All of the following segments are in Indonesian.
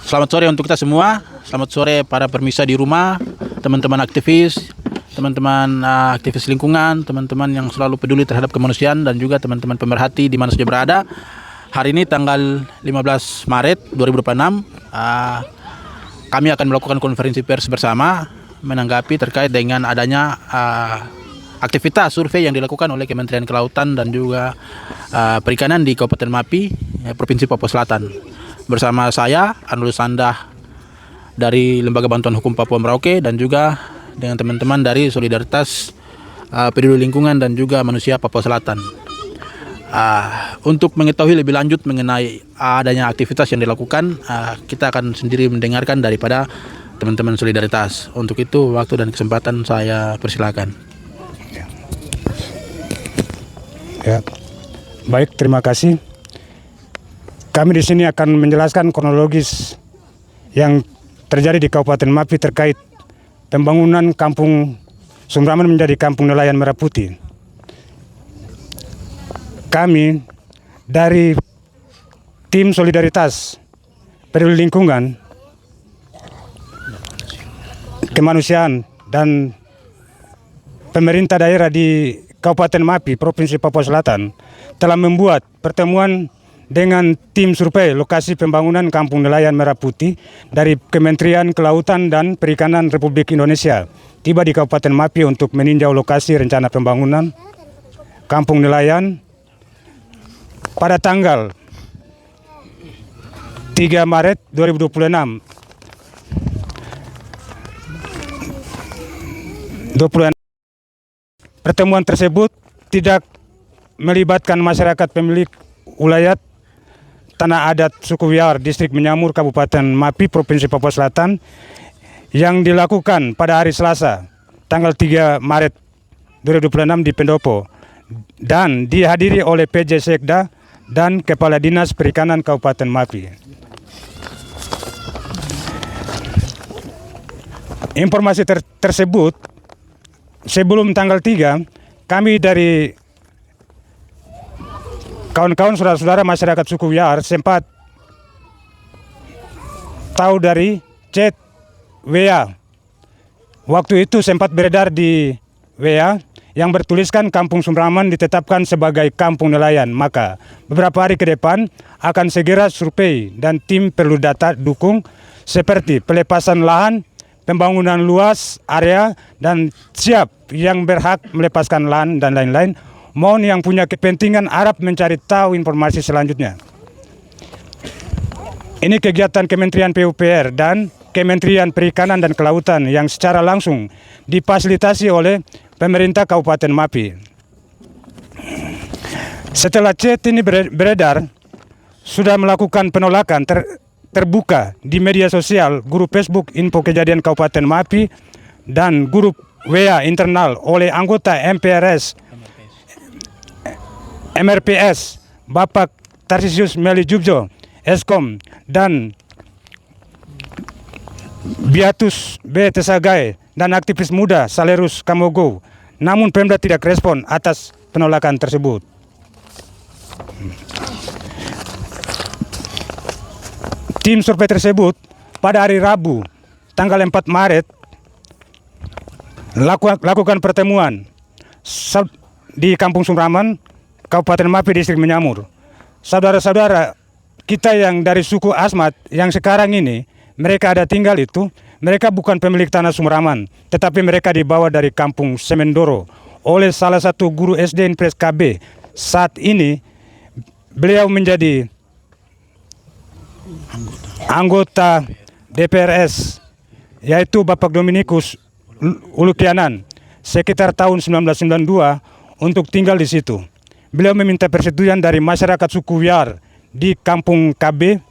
Selamat sore untuk kita semua. Selamat sore para permisa di rumah, teman-teman aktivis, teman-teman aktivis lingkungan, teman-teman yang selalu peduli terhadap kemanusiaan, dan juga teman-teman pemerhati di mana saja berada. Hari ini tanggal 15 Maret 2026, kami akan melakukan konferensi pers bersama menanggapi terkait dengan adanya aktivitas survei yang dilakukan oleh Kementerian Kelautan dan juga Perikanan di Kabupaten Mapi, Provinsi Papua Selatan. Bersama saya, Arnold Sandah dari Lembaga Bantuan Hukum Papua Merauke, dan juga dengan teman-teman dari Solidaritas Peduli Lingkungan dan juga Manusia Papua Selatan. Untuk mengetahui lebih lanjut mengenai adanya aktivitas yang dilakukan, kita akan sendiri mendengarkan daripada teman-teman Solidaritas. Untuk itu, waktu dan kesempatan saya persilakan. Ya. Baik, terima kasih. Kami di sini akan menjelaskan kronologis yang terjadi di Kabupaten Mapi terkait pembangunan Kampung Sumraman menjadi Kampung Nelayan Merah Putih. Kami dari tim Solidaritas Peduli Lingkungan, Kemanusiaan, dan pemerintah daerah di Kabupaten Mapi, Provinsi Papua Selatan telah membuat pertemuan dengan tim survei lokasi pembangunan Kampung Nelayan Merah Putih dari Kementerian Kelautan dan Perikanan Republik Indonesia, tiba di Kabupaten Mapi untuk meninjau lokasi rencana pembangunan Kampung Nelayan pada tanggal 3 Maret 2026. Pertemuan tersebut tidak melibatkan masyarakat pemilik wilayah Tanah Adat Suku Wiar, Distrik Menyamur, Kabupaten Mapi, Provinsi Papua Selatan, yang dilakukan pada hari Selasa, tanggal 3 Maret 2026 di Pendopo, dan dihadiri oleh PJ Sekda dan Kepala Dinas Perikanan Kabupaten Mapi. Informasi tersebut, sebelum tanggal 3, kami dari kawan-kawan saudara-saudara masyarakat suku Wiar sempat tahu dari chat WA. Waktu itu sempat beredar di WA yang bertuliskan Kampung Sumraman ditetapkan sebagai kampung nelayan. Maka beberapa hari ke depan akan segera survei dan tim perlu data dukung seperti pelepasan lahan, pembangunan luas area, dan siap yang berhak melepaskan lahan dan lain-lain. Mohon yang punya kepentingan Arab mencari tahu informasi selanjutnya. Ini kegiatan Kementerian PUPR dan Kementerian Perikanan dan Kelautan yang secara langsung difasilitasi oleh pemerintah Kabupaten Mapi. Setelah chat ini beredar, sudah melakukan penolakan terbuka di media sosial, grup Facebook Info Kejadian Kabupaten Mapi, dan grup WA internal oleh anggota MRPS Bapak Tarsisius Meli Jubjo, Eskom, dan Biatus B. Tesagai, dan aktivis muda Salerus Kamogo. Namun Pemda tidak respon atas penolakan tersebut. Tim survei tersebut pada hari Rabu, tanggal 4 Maret, lakukan pertemuan di Kampung Sumraman, Kabupaten Mapi, Distrik Menyamur. Saudara-saudara kita yang dari suku Asmat yang sekarang ini mereka ada tinggal itu, mereka bukan pemilik tanah Sumraman, tetapi mereka dibawa dari Kampung Semendoro oleh salah satu guru SD Impres KB. Saat ini beliau menjadi anggota DPRS, yaitu Bapak Dominikus Ulukianan, sekitar tahun 1992 untuk tinggal di situ. Beliau meminta persetujuan dari masyarakat suku Wiar di Kampung KB,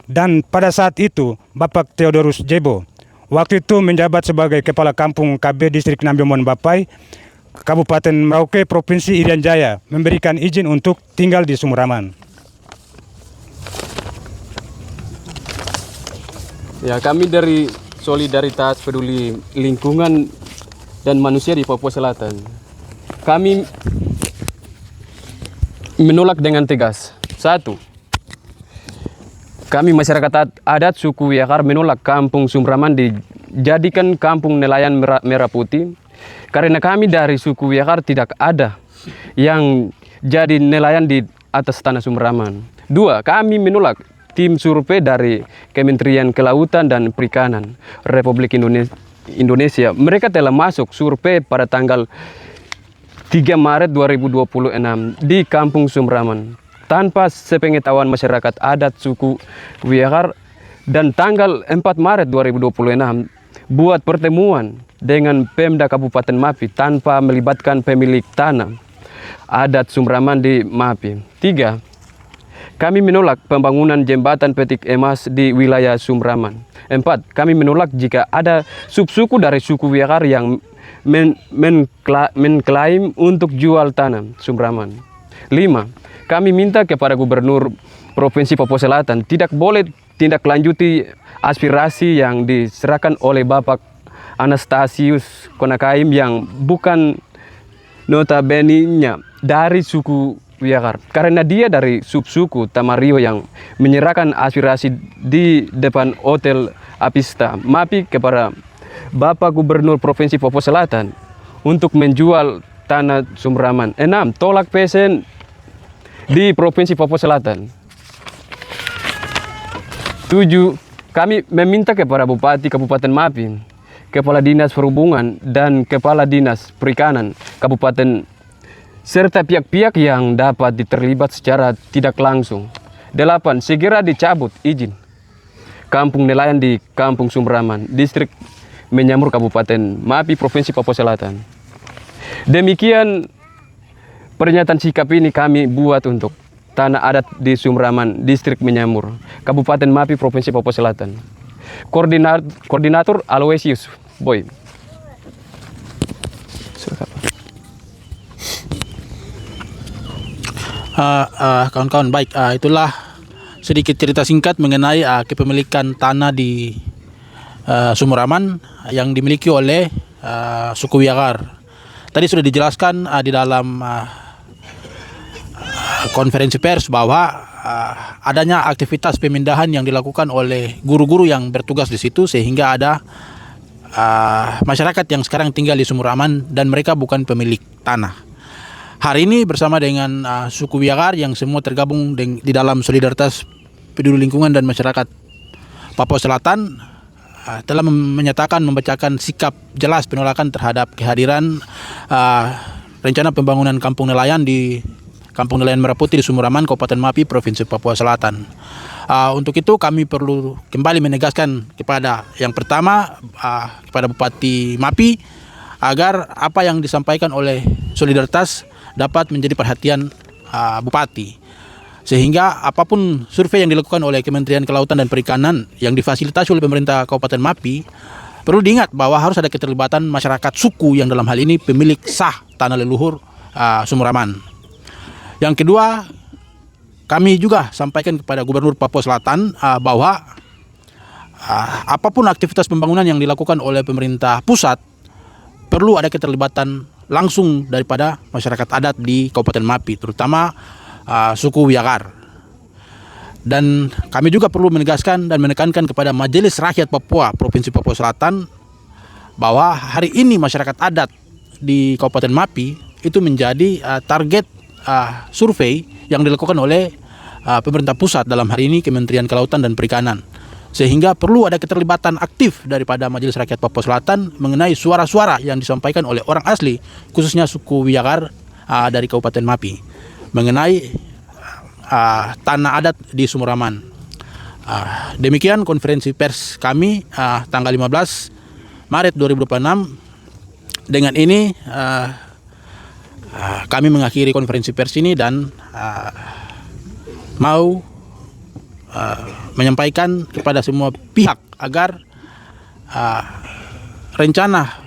dan pada saat itu Bapak Theodorus Jebo, waktu itu menjabat sebagai Kepala Kampung KB Distrik Nambiomon Bapai, Kabupaten Merauke, Provinsi Irian Jaya, memberikan izin untuk tinggal di Sumraman. Ya, kami dari Solidaritas Peduli Lingkungan dan Manusia di Papua Selatan, kami menolak dengan tegas. Satu, Kami masyarakat adat suku Yakar menolak kampung Sumraman dijadikan kampung nelayan merah putih karena kami dari suku Yakar tidak ada yang jadi nelayan di atas tanah Sumraman. 2. Kami menolak tim survei dari Kementerian Kelautan dan Perikanan Republik Indonesia. Mereka telah masuk survei pada tanggal 3 Maret 2026 di kampung Sumraman tanpa sepengetahuan masyarakat adat suku Yakar, dan tanggal 4 Maret 2026 buat pertemuan dengan Pemda Kabupaten Mapi tanpa melibatkan pemilik tanah adat Sumraman di Mapi. 3. Kami menolak pembangunan jembatan Petik Emas di wilayah Sumraman. 4. Kami menolak jika ada subsuku dari suku Yakar yang mengklaim untuk jual tanah Sumraman. 5. Kami minta kepada Gubernur Provinsi Papua Selatan tidak boleh tindak lanjuti aspirasi yang diserahkan oleh Bapak Anastasius Konakaim yang bukan notabene-nya dari suku Yakar. Karena dia dari subsuku Tamario yang menyerahkan aspirasi di depan Hotel Apista Mapi kepada Bapak Gubernur Provinsi Papua Selatan untuk menjual tanah Sumraman. 6. Tolak PSN di Provinsi Papua Selatan. 7. Kami meminta kepada Bupati Kabupaten Mapi, Kepala Dinas Perhubungan, dan Kepala Dinas Perikanan Kabupaten, serta pihak-pihak yang dapat terlibat secara tidak langsung. 8. Segera dicabut izin kampung nelayan di Kampung Sumraman, Distrik Menyamur, Kabupaten Mapi, Provinsi Papua Selatan. Demikian pernyataan sikap ini kami buat untuk tanah adat di Sumraman, Distrik Menyamur, Kabupaten Mapi, Provinsi Papua Selatan. Koordinator Aloysius Boy. Kawan-kawan, baik, itulah sedikit cerita singkat mengenai kepemilikan tanah di Sumraman yang dimiliki oleh suku Yakar. Tadi sudah dijelaskan di dalam konferensi pers bahwa adanya aktivitas pemindahan yang dilakukan oleh guru-guru yang bertugas di situ, sehingga ada masyarakat yang sekarang tinggal di Sumraman dan mereka bukan pemilik tanah. Hari ini bersama dengan suku Yakar yang semua tergabung di dalam Solidaritas Peduli Lingkungan dan Masyarakat Papua Selatan telah membacakan sikap jelas penolakan terhadap kehadiran rencana pembangunan kampung nelayan di Kampung Nelayan Merah Putih di Sumraman, Kabupaten Mapi, Provinsi Papua Selatan. Untuk itu kami perlu kembali menegaskan kepada yang pertama kepada Bupati Mapi agar apa yang disampaikan oleh Solidaritas dapat menjadi perhatian Bupati, sehingga apapun survei yang dilakukan oleh Kementerian Kelautan dan Perikanan yang difasilitasi oleh pemerintah Kabupaten Mapi, perlu diingat bahwa harus ada keterlibatan masyarakat suku yang dalam hal ini pemilik sah tanah leluhur Sumraman. Yang kedua, kami juga sampaikan kepada Gubernur Papua Selatan bahwa apapun aktivitas pembangunan yang dilakukan oleh pemerintah pusat perlu ada keterlibatan langsung daripada masyarakat adat di Kabupaten Mapi, terutama suku Yakar. Dan kami juga perlu menegaskan dan menekankan kepada Majelis Rakyat Papua Provinsi Papua Selatan bahwa hari ini masyarakat adat di Kabupaten Mapi itu menjadi target survei yang dilakukan oleh pemerintah pusat, dalam hari ini Kementerian Kelautan dan Perikanan, sehingga perlu ada keterlibatan aktif daripada Majelis Rakyat Papua Selatan mengenai suara-suara yang disampaikan oleh orang asli, khususnya suku Yakar dari Kabupaten Mapi mengenai tanah adat di Sumraman. Demikian konferensi pers kami tanggal 15 Maret 2026. Dengan ini kami mengakhiri konferensi pers ini dan mau menyampaikan kepada semua pihak agar rencana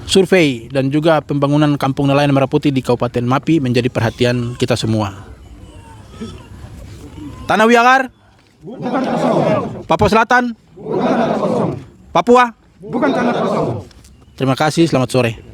survei dan juga pembangunan kampung nelayan Merah Putih di Kabupaten Mapi menjadi perhatian kita semua. Tanah Yakar, Papua Selatan, Papua, bukan tanah kosong. Terima kasih, selamat sore.